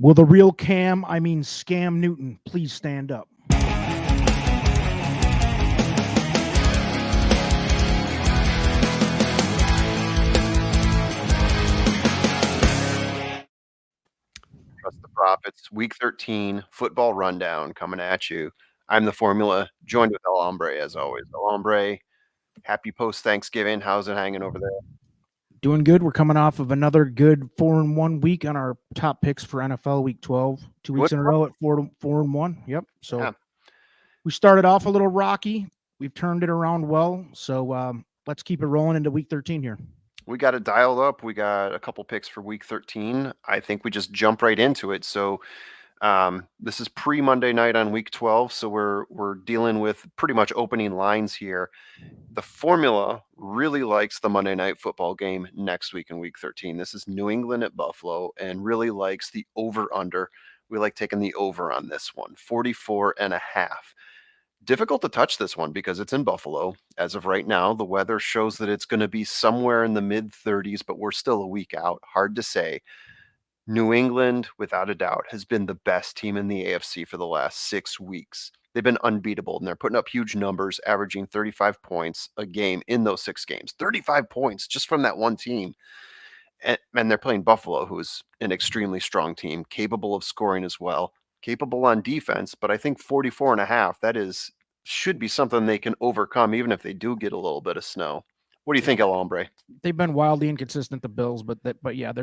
Will the real Scam Newton, please stand up? Trust the Profits, Week 13 football rundown coming at you. I'm the Formula, joined with El Hombre as always. El Hombre, happy post-Thanksgiving. How's it hanging over there? Doing good. We're coming off of another good 4-1 week on our top picks for NFL Week 12. 2 weeks in a row at 4-1. Yep. So we started off a little rocky. We've turned it around well. So let's keep it rolling into Week 13 here. We got it dialed up. We got a couple picks for Week 13. I think we just jump right into it. So this is pre-Monday night on Week 12, so we're dealing with pretty much opening lines here. The Formula really likes the Monday Night Football game next week in Week 13. This is New England at Buffalo, and really likes the over-under. We like taking the over on this one, 44.5. Difficult to touch this one because it's in Buffalo. As of right now, the weather shows that it's going to be somewhere in the mid-30s, but we're still a week out. Hard to say. New England, without a doubt, has been the best team in the AFC for the last 6 weeks. They've been unbeatable, and they're putting up huge numbers, averaging 35 points a game in those 6 games. 35 points just from that one team. And they're playing Buffalo, who's an extremely strong team, capable of scoring as well, capable on defense. But I think 44.5, that should be something they can overcome, even if they do get a little bit of snow. What do you think, El Hombre? They've been wildly inconsistent, the Bills, but yeah,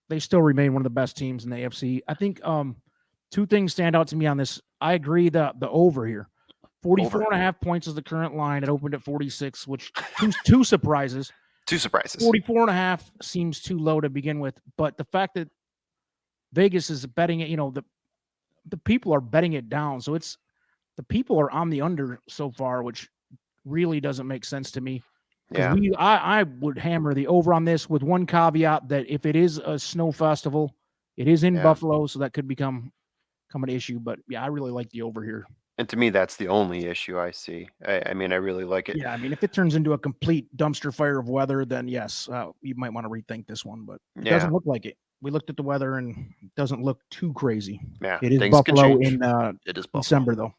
they still remain one of the best teams in the AFC. I think 2 things stand out to me on this. I agree the over here. 44.5 points is the current line. It opened at 46, which two surprises. 2 surprises. 44.5 seems too low to begin with, but the fact that Vegas is betting it, the people are betting it down. So the people are on the under so far, which really doesn't make sense to me. Yeah. I would hammer the over on this with one caveat that if it is a snow festival, it is in Buffalo, so that could become an issue. But yeah, I really like the over here. And to me, that's the only issue I see. I mean, I really like it. Yeah, I mean, if it turns into a complete dumpster fire of weather, then yes, you might want to rethink this one. But it doesn't look like it. We looked at the weather, and it doesn't look too crazy. Yeah, it is Buffalo in December, though.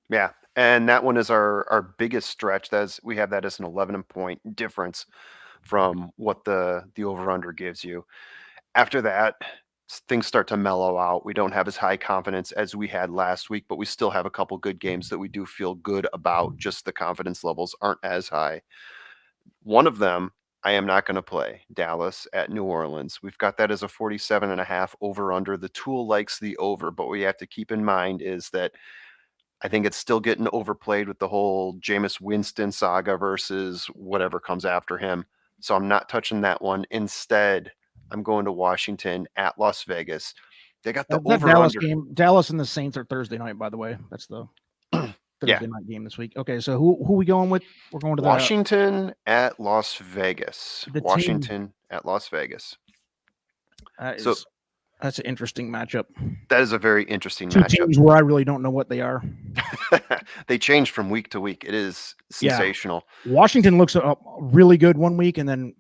Yeah, and that one is our biggest stretch. We have that as an 11-point difference from what the over-under gives you. After that, things start to mellow out. We don't have as high confidence as we had last week, but we still have a couple good games that we do feel good about. Just the confidence levels aren't as high. One of them, I am not going to play, Dallas at New Orleans. We've got that as a 47.5 over-under. The tool likes the over, but what we have to keep in mind is that I think it's still getting overplayed with the whole Jameis Winston saga versus whatever comes after him. So I'm not touching that one. Instead, I'm going to Washington at Las Vegas. They got the over Dallas game. Dallas and the Saints are Thursday night, by the way. That's the Thursday night game this week. Okay, so who we going with? We're going to Washington at Las Vegas. Washington at Las Vegas. That's an interesting matchup. That is a very interesting matchup. 2 teams where I really don't know what they are. They change from week to week. It is sensational. Yeah. Washington looks really good one week, and then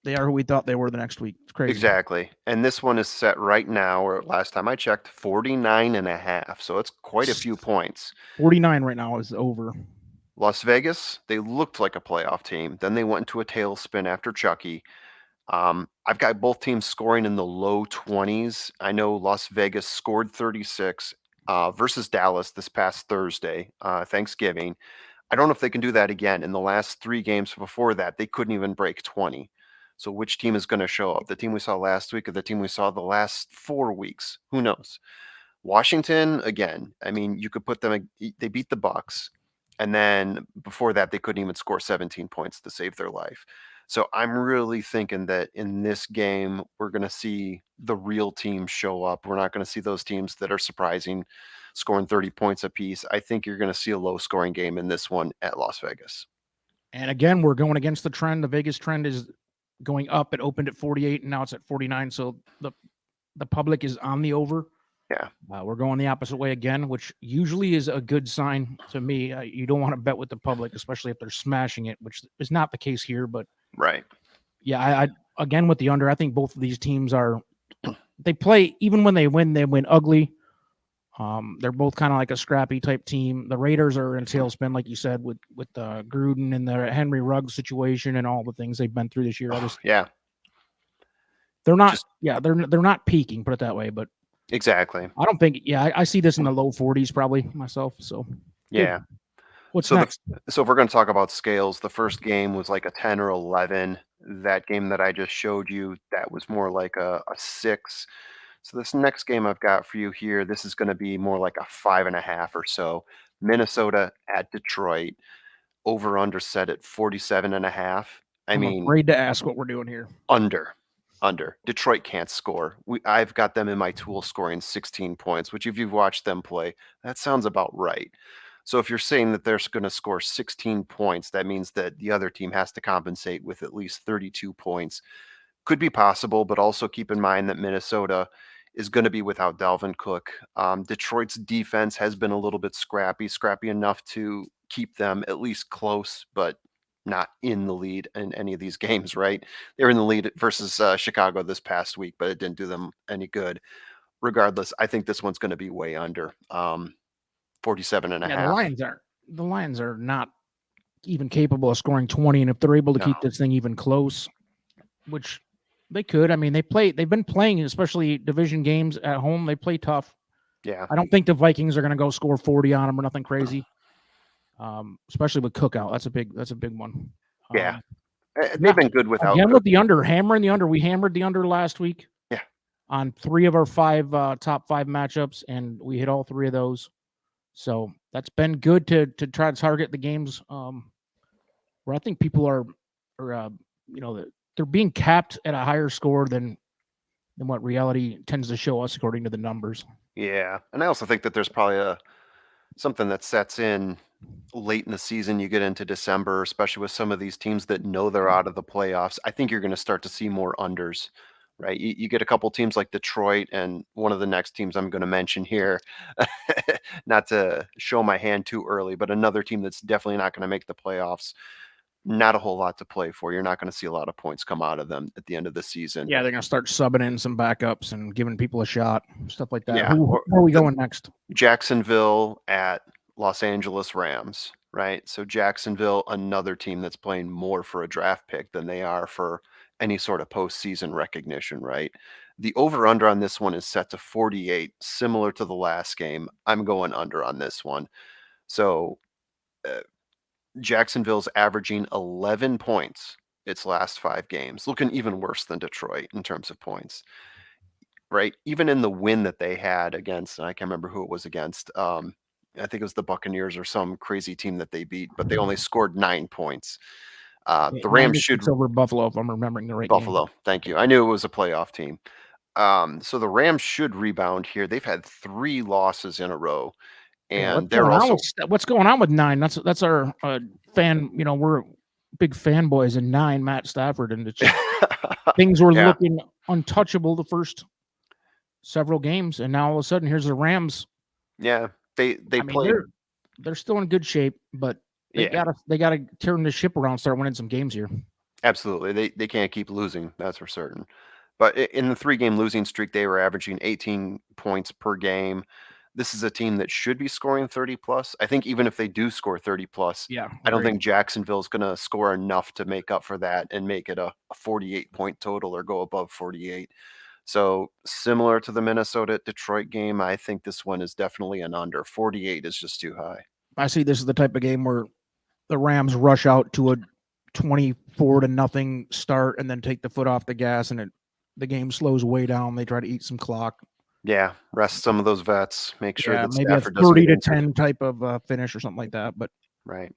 they are who we thought they were the next week. It's crazy. Exactly. And this one is set right now, or last time I checked, 49.5. So it's quite a few points. 49 right now is over. Las Vegas, they looked like a playoff team. Then they went into a tailspin after Chucky. I've got both teams scoring in the low 20s. I know Las Vegas scored 36 versus Dallas this past Thursday, Thanksgiving. I don't know if they can do that again. In the last 3 games before that, they couldn't even break 20. So which team is going to show up? The team we saw last week or the team we saw the last 4 weeks? Who knows? Washington, again, I mean, you could put them, they beat the Bucs. And then before that, they couldn't even score 17 points to save their life. So I'm really thinking that in this game, we're going to see the real team show up. We're not going to see those teams that are surprising, scoring 30 points apiece. I think you're going to see a low-scoring game in this one at Las Vegas. And again, we're going against the trend. The Vegas trend is going up. It opened at 48, and now it's at 49. So the public is on the over. Yeah. We're going the opposite way again, which usually is a good sign to me. You don't want to bet with the public, especially if they're smashing it, which is not the case here. But right. Yeah, I again with the under, I think both of these teams are they play, even when they win ugly. They're both kind of like a scrappy type team. The Raiders are in a tailspin, like you said, with Gruden and the Henry Ruggs situation and all the things they've been through this year. Yeah. They're not. They're not peaking. Put it that way. But exactly. I don't think. Yeah, I see this in the low 40s probably myself. So yeah. Good. What's next? So if we're going to talk about scales, the first game was like a 10 or 11. That game that I just showed you, that was more like a 6. So this next game I've got for you here, this is going to be more like a 5.5 or so. Minnesota at Detroit, over under set at 47.5. I'm afraid to ask what we're doing here. Under. Detroit can't score. I've got them in my tool scoring 16 points, which if you've watched them play, that sounds about right. So if you're saying that they're going to score 16 points, that means that the other team has to compensate with at least 32 points. Could be possible, but also keep in mind that Minnesota is going to be without Dalvin Cook. Detroit's defense has been a little bit scrappy enough to keep them at least close, but not in the lead in any of these games, right? They were in the lead versus Chicago this past week, but it didn't do them any good. Regardless, I think this one's going to be way under 47 and a half. The Lions are not even capable of scoring 20, and if they're able to keep this thing even close, which they could. I mean, they've been playing, especially division games at home. They play tough. Yeah. I don't think the Vikings are going to go score 40 on them or nothing crazy. Especially with Cook out. That's a big one. Yeah. They've been good without Again, with the under, hammering the under. We hammered the under last week. Yeah. On 3 of our 5 top 5 matchups, and we hit all 3 of those. So that's been good to try to target the games where I think people are they're being capped at a higher score than what reality tends to show us according to the numbers. Yeah. And I also think that there's probably something that sets in late in the season. You get into December, especially with some of these teams that know they're out of the playoffs. I think you're going to start to see more unders, right? You get a couple teams like Detroit, and one of the next teams I'm going to mention here, not to show my hand too early, but another team that's definitely not going to make the playoffs. Not a whole lot to play for. You're not going to see a lot of points come out of them at the end of the season. Yeah, they're going to start subbing in some backups and giving people a shot, stuff like that. Yeah. Where are we going next? Jacksonville at Los Angeles Rams, right? So Jacksonville, another team that's playing more for a draft pick than they are for any sort of postseason recognition, right? The over-under on this one is set to 48, similar to the last game. I'm going under on this one. So Jacksonville's averaging 11 points its last 5 games, looking even worse than Detroit in terms of points, right? Even in the win that they had against, and I can't remember who it was against. I think it was the Buccaneers or some crazy team that they beat, but they only scored 9 points. The Rams should over Buffalo, if I'm remembering the right. Buffalo. Game. Thank you. I knew it was a playoff team. So the Rams should rebound here. They've had 3 losses in a row. And they're also what's going on with 9? That's our fan. We're big fanboys in 9, Matt Stafford, and things were looking untouchable the first several games, and now all of a sudden here's the Rams. Yeah, they play. They're still in good shape, but they gotta turn the ship around, start winning some games here. Absolutely, they can't keep losing. That's for certain. But in the 3-game losing streak, they were averaging 18 points per game. This is a team that should be scoring 30 plus. I think even if they do score 30 plus, I don't think Jacksonville's going to score enough to make up for that and make it a 48-point total or go above 48. So similar to the Minnesota-Detroit game, I think this one is definitely an under. 48 is just too high. I see this is the type of game where the Rams rush out to a 24-0 start and then take the foot off the gas, and the game slows way down. They try to eat some clock. Yeah, rest some of those vets. Make sure that maybe Stafford a 30-10 type of finish or something like that. But right.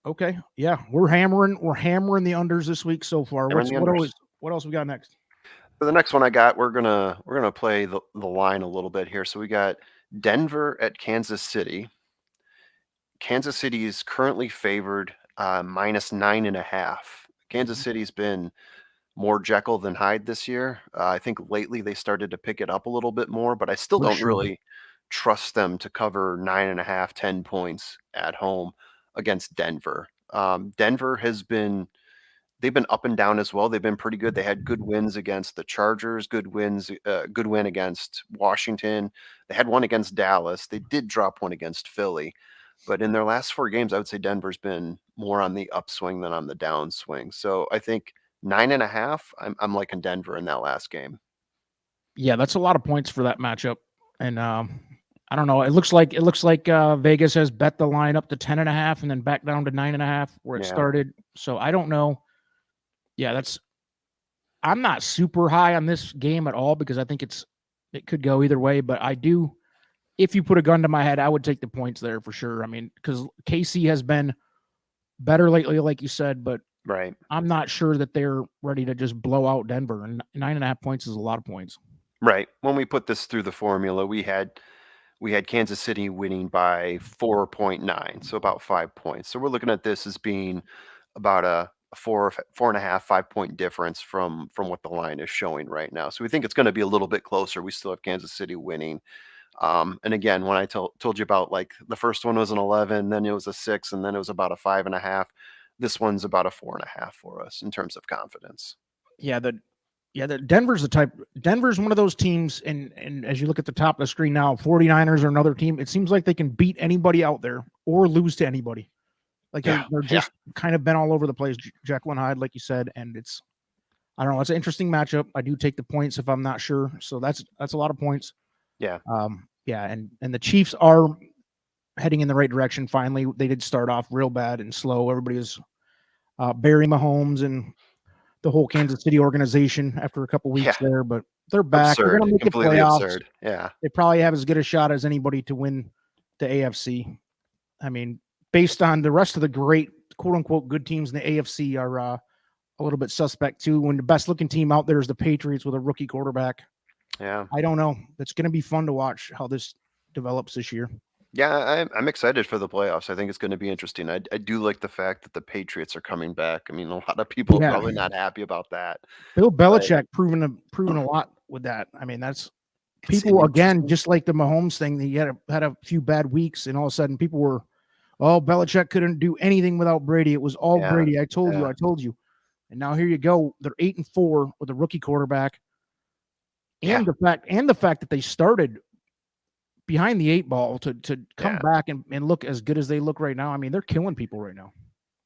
Okay. Yeah, we're hammering the unders this week so far. What else we got next? For the next one I got, we're gonna play the line a little bit here. So we got Denver at Kansas City. Kansas City is currently favored minus 9.5. Kansas City's been more Jekyll than Hyde this year. I think lately they started to pick it up a little bit more, but I still don't really trust them to cover 9.5, 10 points at home against Denver. Denver has been they've been up and down as well. They've been pretty good. They had good wins against the Chargers, good win against Washington. They had one against Dallas. They did drop one against Philly. But in their last 4 games, I would say Denver's been more on the upswing than on the downswing. So I think 9.5, I'm liking Denver in that last game. Yeah, that's a lot of points for that matchup. And I don't know. It looks like Vegas has bet the line up to 10.5 and then back down to 9.5 where it started. So I don't know. Yeah, I'm not super high on this game at all because I think it could go either way. But I do, if you put a gun to my head, I would take the points there for sure. I mean, because KC has been better lately, like you said, but right, I'm not sure that they're ready to just blow out Denver. And 9.5 points is a lot of points. Right. When we put this through the formula, we had Kansas City winning by 4.9, so about 5 points. So we're looking at this as being about a 4.5, 5 point difference from what the line is showing right now. So we think it's going to be a little bit closer. We still have Kansas City winning. And again, when I told you about, like, the first one was an 11, then it was a 6, and then it was about a 5.5. This one's about a 4.5 for us in terms of confidence. Yeah, the Denver's one of those teams, and as you look at the top of the screen now, 49ers are another team. It seems like they can beat anybody out there or lose to anybody. Like they're just kind of been all over the place, Jekyll and Hyde, like you said, and I don't know, it's an interesting matchup. I do take the points if I'm not sure. So that's a lot of points. Yeah. And the Chiefs are heading in the right direction finally. They did start off real bad and slow. Everybody was burying Mahomes and the whole Kansas City organization after a couple weeks there, but they're back. Absurd. They're going to make Completely the playoffs. Absurd. Yeah. They probably have as good a shot as anybody to win the AFC. I mean, based on the rest of the great, quote unquote, good teams in the AFC are a little bit suspect too. When the best looking team out there is the Patriots with a rookie quarterback. Yeah. I don't know. It's going to be fun to watch how this develops this year. Yeah, I'm excited for the playoffs. I think it's going to be interesting. I do like the fact that the Patriots are coming back. I mean, a lot of people are probably not happy about that. Bill Belichick proven a lot with that. I mean, that's people again, just like the Mahomes thing. He had a few bad weeks, and all of a sudden, people were, "Oh, Belichick couldn't do anything without Brady. It was all Brady." I told you. And now here you go. They're 8-4 with a rookie quarterback, and the fact that they started behind the 8 ball to come back and look as good as they look right now. I mean, they're killing people right now.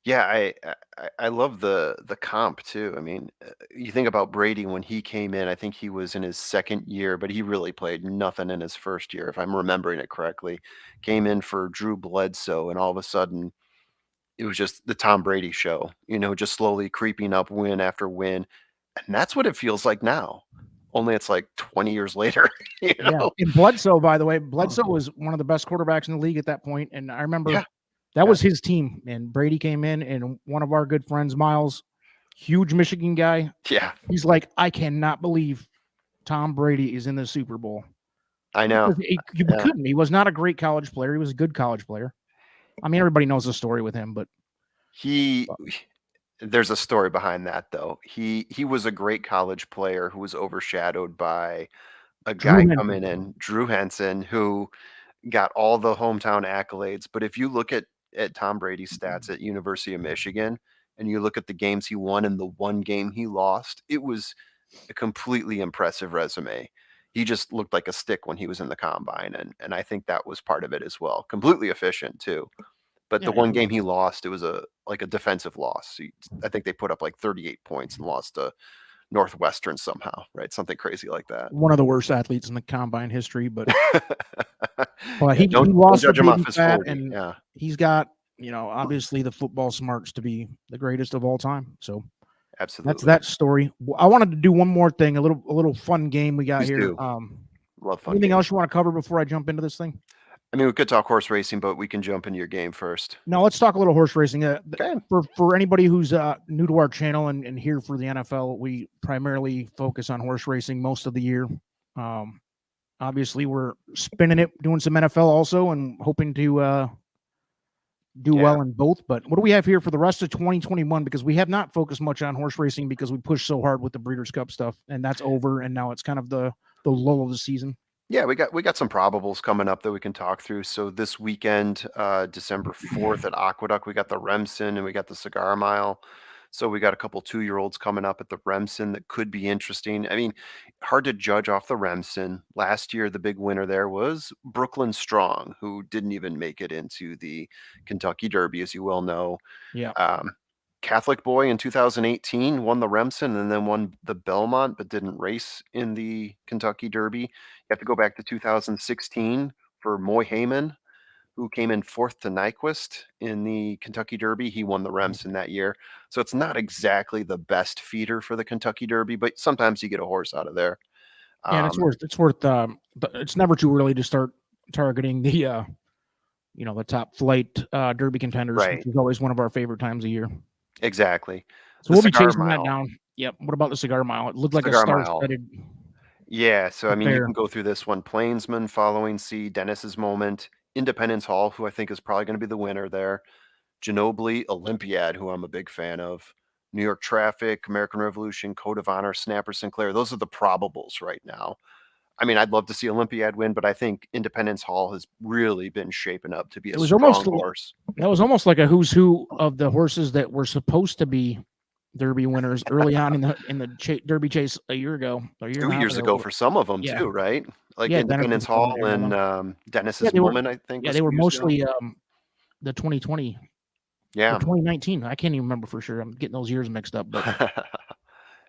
Yeah, I love the comp too. I mean, you think about Brady when he came in. I think he was in his second year, but he really played nothing in his first year, if I'm remembering it correctly. Came in for Drew Bledsoe, and all of a sudden, it was just the Tom Brady show. Just slowly creeping up win after win, and that's what it feels like now. Only it's like 20 years later. Yeah. And Bledsoe, by the way, was one of the best quarterbacks in the league at that point. And I remember that was his team. And Brady came in, and one of our good friends, Miles, huge Michigan guy. Yeah. He's like, I cannot believe Tom Brady is in the Super Bowl. I know. You couldn't. He was not a great college player. He was a good college player. I mean, everybody knows the story with him, but there's a story behind that, though. He was a great college player who was overshadowed by a guy coming in, Drew Henson, who got all the hometown accolades. But if you look at Tom Brady's stats at University of Michigan, and you look at the games he won and the one game he lost, it was a completely impressive resume. He just looked like a stick when he was in the combine, and I think that was part of it as well. Completely efficient too. But the one game he lost, it was a defensive loss. I think they put up like 38 points and lost to Northwestern somehow, right? Something crazy like that. One of the worst athletes in the combine history, but he don't lost judge him off his fat, 40. and he's got, obviously the football smarts to be the greatest of all time. So absolutely, that's that story. I wanted to do one more thing, a little fun game we got here. Love fun. Anything else you want to cover before I jump into this thing? I mean, we could talk horse racing, but we can jump into your game first. No, let's talk a little horse racing. For anybody who's new to our channel and here for the NFL, we primarily focus on horse racing most of the year. Obviously, we're spinning it, doing some NFL also, and hoping to do well in both. But what do we have here for the rest of 2021? Because we have not focused much on horse racing because we pushed so hard with the Breeders' Cup stuff, and that's over. And now it's kind of the lull of the season. Yeah, we got some probables coming up that we can talk through. So this weekend, December 4th at Aqueduct, we got the Remsen and we got the Cigar Mile. So we got a couple 2-year-olds coming up at the Remsen that could be interesting. I mean, hard to judge off the Remsen. Last year, the big winner there was Brooklyn Strong, who didn't even make it into the Kentucky Derby, as you well know. Yeah. Catholic Boy in 2018 won the Remsen and then won the Belmont, but didn't race in the Kentucky Derby. You have to go back to 2016 for Moy Heyman, who came in 4th to Nyquist in the Kentucky Derby. He won the Remsen that year. So it's not exactly the best feeder for the Kentucky Derby, but sometimes you get a horse out of there. Yeah, and it's worth but it's never too early to start targeting the the top flight Derby contenders, Right. which is always one of our favorite times of year. Exactly. So we'll be chasing that down. Yep. What about the Cigar Mile? It looked like a star-studded. Yeah, so I mean, you affair. can go through this one. Plainsman, Following Sea, Dennis's Moment, Independence Hall, who I think is probably going to be the winner there. Ginobili, Olympiad, who I'm a big fan of. New York Traffic, American Revolution, Code of Honor, Snapper Sinclair. Those are the probables right now. I mean, I'd love to see Olympiad win, but I think Independence Hall has really been shaping up to be a strong horse. That was almost like a who's who of the horses that were supposed to be Derby winners early on in the Derby chase a year ago. 2 years ago for some of them too, right? Like Independence Hall and Dennis's Moment, I think. Yeah, they were mostly the 2020. Yeah. 2019. I can't even remember for sure. I'm getting those years mixed up, but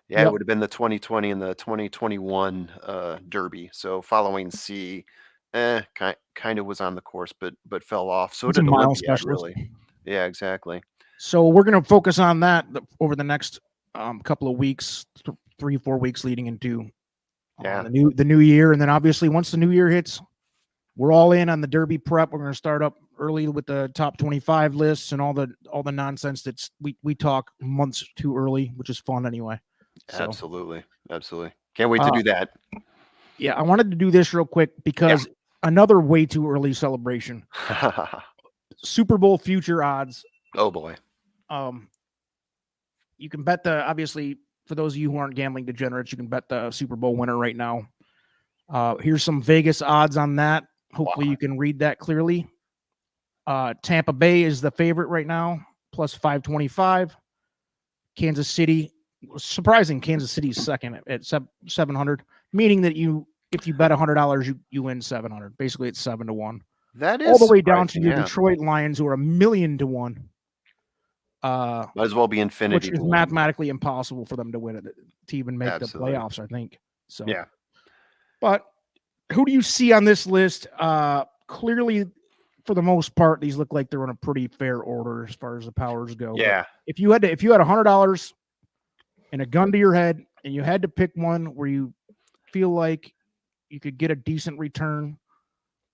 yeah, it would have been the 2020 and the 2021 Derby. So Following Sea, kind of was on the course, but fell off. So did Olympiad, really. Yeah, exactly. So we're going to focus on that over the next couple of weeks, 3-4 weeks leading into the new year, and then obviously once the new year hits, we're all in on the Derby prep. We're going to start up early with the top 25 lists and all the nonsense that's we talk months too early, which is fun anyway. So, absolutely. Can't wait to do that. Yeah, I wanted to do this real quick because another way too early celebration. Super Bowl future odds. Oh boy. You can bet obviously for those of you who aren't gambling degenerates, you can bet the Super Bowl winner right now. Here's some Vegas odds on that. Hopefully you can read that clearly. Tampa Bay is the favorite right now, plus 525. Kansas City, surprising, Kansas City's second at 700, meaning that if you bet $100, you win 700. Basically, it's 7-1. That is all the way down to your Detroit Lions, who are 1,000,000 to 1. Might as well be infinity, which is mathematically impossible for them to win it to even make the playoffs, I think. So yeah. But who do you see on this list? Clearly, for the most part, these look like they're in a pretty fair order as far as the powers go. Yeah. But if you had $100 and a gun to your head, and you had to pick one where you feel like you could get a decent return,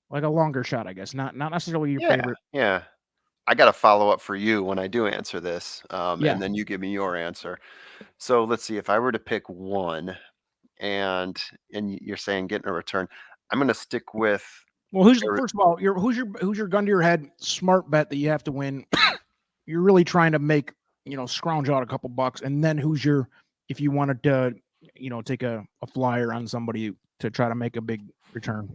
like a longer shot, I guess, not necessarily your favorite. Yeah. I got a follow up for you when I do answer this, and then you give me your answer. So let's see. If I were to pick one, and you're saying getting a return, I'm going to stick with. Well, first of all, who's your gun to your head smart bet that you have to win? You're really trying to make scrounge out a couple bucks, and then if you wanted to take a flyer on somebody to try to make a big return.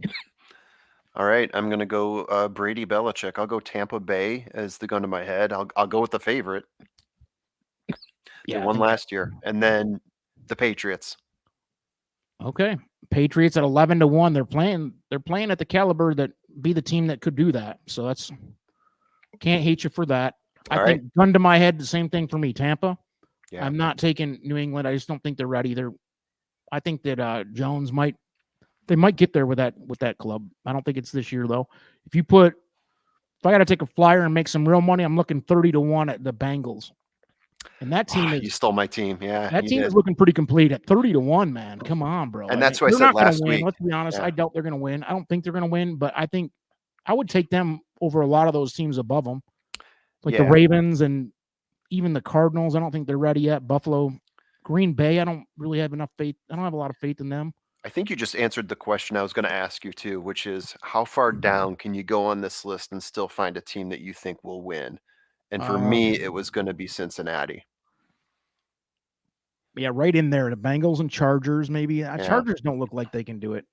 All right, I'm going to go Brady Belichick. I'll go Tampa Bay as the gun to my head. I'll go with the favorite. They won last year, and then the Patriots. Okay, Patriots at 11-1. They're playing at the caliber that be the team that could do that. So that's can't hate you for that. I think gun to my head, the same thing for me. Tampa. Yeah. I'm not taking New England. I just don't think they're ready. I think that Jones might get there with that club. I don't think it's this year though. If I got to take a flyer and make some real money, I'm looking 30-1 at the Bengals. And that team you stole my team. Yeah. That team is looking pretty complete at 30-1, man. Come on, bro. And that's what I said last week. Let's be honest. Yeah. I doubt they're going to win. I don't think they're going to win, but I think I would take them over a lot of those teams above them. Like the Ravens and even the Cardinals. I don't think they're ready yet. Buffalo, Green Bay. I don't really have enough faith. I don't have a lot of faith in them. I think you just answered the question I was going to ask you too, which is how far down can you go on this list and still find a team that you think will win? And for me, it was going to be Cincinnati. Yeah, right in there. The Bengals and Chargers, maybe. Chargers don't look like they can do it.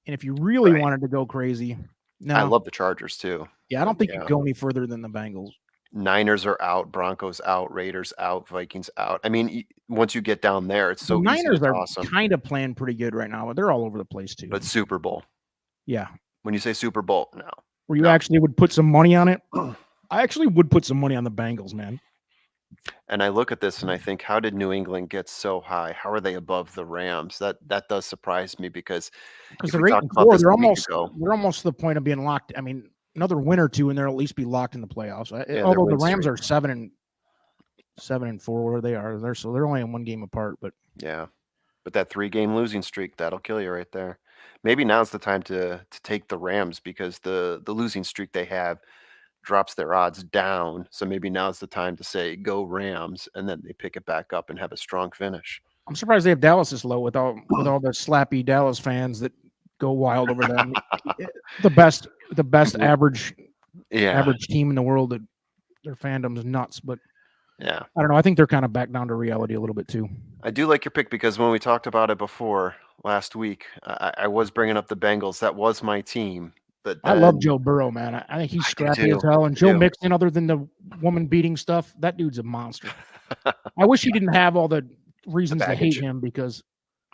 And if you really wanted to go crazy, no. I love the Chargers too. Yeah, I don't think you go any further than the Bengals. Niners are out, Broncos out, Raiders out, Vikings out. I mean, once you get down there, it's so easy to Niners are toss them. kind of playing pretty good right now, but they're all over the place too. But Super Bowl. Yeah. When you say Super Bowl, no. Where you actually would put some money on it? I actually would put some money on the Bengals, man. And I look at this and I think, how did New England get so high? How are they above the Rams? That does surprise me because they're 8-4. They're almost to the point of being locked. I mean, another win or two, and they'll at least be locked in the playoffs. Although the Rams are 7-4, where they are, they're only in one game apart. But yeah, but that 3-game losing streak, that'll kill you right there. Maybe now's the time to take the Rams because the losing streak they have drops their odds down. So maybe now's the time to say go Rams, and then they pick it back up and have a strong finish. I'm surprised they have Dallas this low with all the slappy Dallas fans that go wild over them. the best average team in the world. That their fandom's nuts, but yeah, I don't know. I think they're kind of back down to reality a little bit too. I do like your pick because when we talked about it before last week, I was bringing up the Bengals. That was my team. But I love Joe Burrow, man. I think he's scrappy as hell. And Joe Mixon, other than the woman beating stuff, that dude's a monster. I wish he didn't have all the reasons to hate him because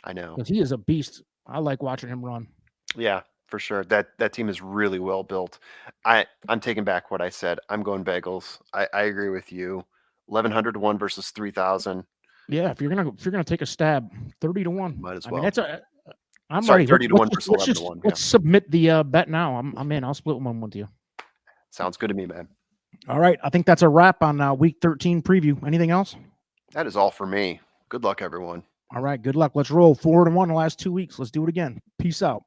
I know he is a beast. I like watching him run. Yeah, for sure. That team is really well built. I'm taking back what I said. I'm going Bengals. I agree with you. 1,100 to 1 versus 3,000. Yeah, if you're gonna take a stab, 30 to 1. Might as well. I mean, I'm ready. 30 to 1 versus 11 to 1. Let's submit the bet now. I'm in. I'll split one with you. Sounds good to me, man. All right. I think that's a wrap on week 13 preview. Anything else? That is all for me. Good luck, everyone. All right. Good luck. Let's roll 4-1 the last 2 weeks. Let's do it again. Peace out.